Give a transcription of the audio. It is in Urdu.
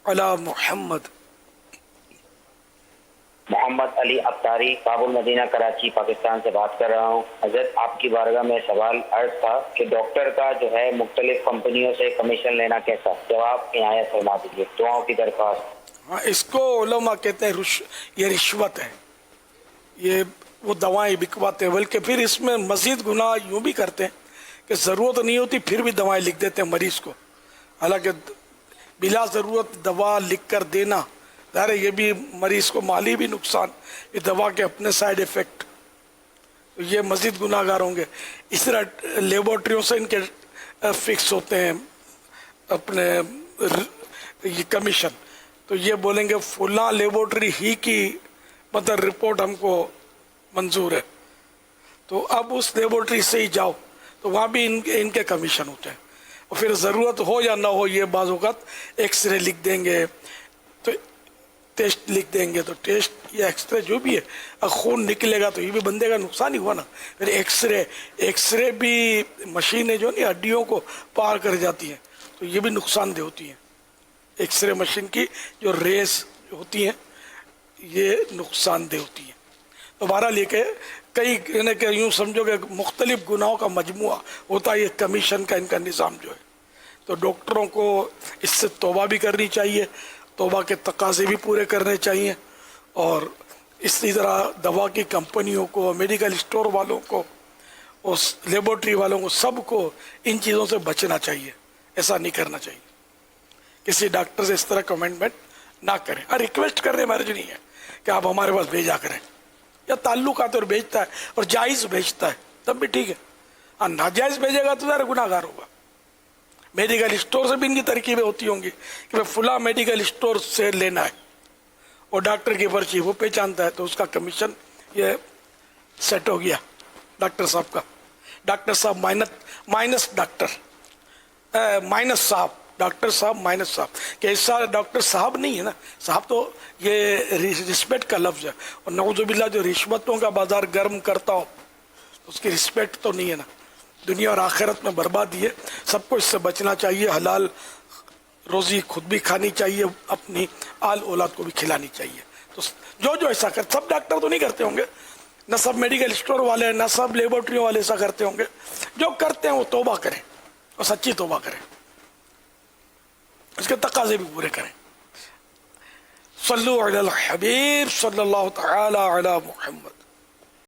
علی محمد. محمد علی ابتاری، کابل مدینہ کراچی پاکستان سے بات کر رہا ہوں. حضرت آپ کی بارگاہ میں سوال عرض تھا کہ ڈاکٹر کا جو ہے مختلف کمپنیوں سے کمیشن لینا کیسا؟ جواب عنایت فرما دیجیے. دعاؤں کی درخواست. ہاں، اس کو علماء کہتے ہیں یہ رشوت ہے. یہ وہ دوائیں بکواتے ہیں، بلکہ پھر اس میں مزید گناہ یوں بھی کرتے ہیں کہ ضرورت نہیں ہوتی پھر بھی دوائیں لکھ دیتے ہیں مریض کو. حالانکہ بلا ضرورت دوا لکھ کر دینا ظاہر ہے یہ بھی مریض کو مالی بھی نقصان، یہ دوا کے اپنے سائیڈ ایفیکٹ، یہ مزید گناہ گار ہوں گے. اس طرح لیبارٹریوں سے ان کے فکس ہوتے ہیں اپنے یہ کمیشن، تو یہ بولیں گے فلاں لیبارٹری ہی کی مطلب رپورٹ ہم کو منظور ہے، تو اب اس لیبارٹری سے ہی جاؤ، تو وہاں بھی ان کے کمیشن ہوتے ہیں. اور پھر ضرورت ہو یا نہ ہو یہ بعض اوقات ایکس رے لکھ دیں گے، تو ٹیسٹ لکھ دیں گے، تو ٹیسٹ یا ایکس رے جو بھی ہے خون نکلے گا تو یہ بھی بندے کا نقصان ہی ہوا نا. پھر ایکس رے بھی مشینیں جو نہیں ہڈیوں کو پار کر جاتی ہیں تو یہ بھی نقصان دہ ہوتی ہیں. ایکس رے مشین کی جو ریز ہوتی ہیں یہ نقصان دہ ہوتی ہیں. تو بہرحال یہ کہ کئی یعنی کہ یوں سمجھو کہ مختلف گناہوں کا مجموعہ ہوتا ہے یہ کمیشن کا ان کا نظام جو ہے. تو ڈاکٹروں کو اس سے توبہ بھی کرنی چاہیے، توبہ کے تقاضے بھی پورے کرنے چاہیے، اور اسی طرح دوا کی کمپنیوں کو، میڈیکل اسٹور والوں کو، اس لیبارٹری والوں کو، سب کو ان چیزوں سے بچنا چاہیے. ایسا نہیں کرنا چاہیے. کسی ڈاکٹر سے اس طرح کمنٹمنٹ نہ کریں. اور ریکویسٹ کرنے مرض نہیں ہے کہ آپ ہمارے پاس بھیجا کریں، یا تعلقات اور بیچتا ہے اور جائز بیچتا ہے تب بھی ٹھیک ہے. اور ناجائز بھیجے گا تو ذرا گناہ گار ہوگا. میڈیکل اسٹور سے بھی ان کی ترکیبیں ہوتی ہوں گی کہ فلاں میڈیکل اسٹور سے لینا ہے، اور ڈاکٹر کی پرچی وہ پہچانتا ہے تو اس کا کمیشن یہ سیٹ ہو گیا ڈاکٹر صاحب کا. ڈاکٹر صاحب مائنس صاحب، ڈاکٹر صاحب مائنس صاحب، کہ ایسا ڈاکٹر صاحب نہیں ہے نا. صاحب تو یہ رسپیکٹ کا لفظ ہے، اور نعوذ باللہ جو رشوتوں کا بازار گرم کرتا ہو اس کی رسپیکٹ تو نہیں ہے نا. دنیا اور آخرت میں بربادی ہے. سب کو اس سے بچنا چاہیے. حلال روزی خود بھی کھانی چاہیے، اپنی آل اولاد کو بھی کھلانی چاہیے. تو جو ایسا کر، سب ڈاکٹر تو نہیں کرتے ہوں گے، نہ سب میڈیکل اسٹور والے، نہ سب لیبارٹریوں والے ایسا کرتے ہوں گے. جو کرتے ہیں وہ توبہ کریں اور سچی توبہ کریں، اس کے تقاضے بھی پورے کریں. صلو علی الحبیب صلی اللہ تعالی علی محمد.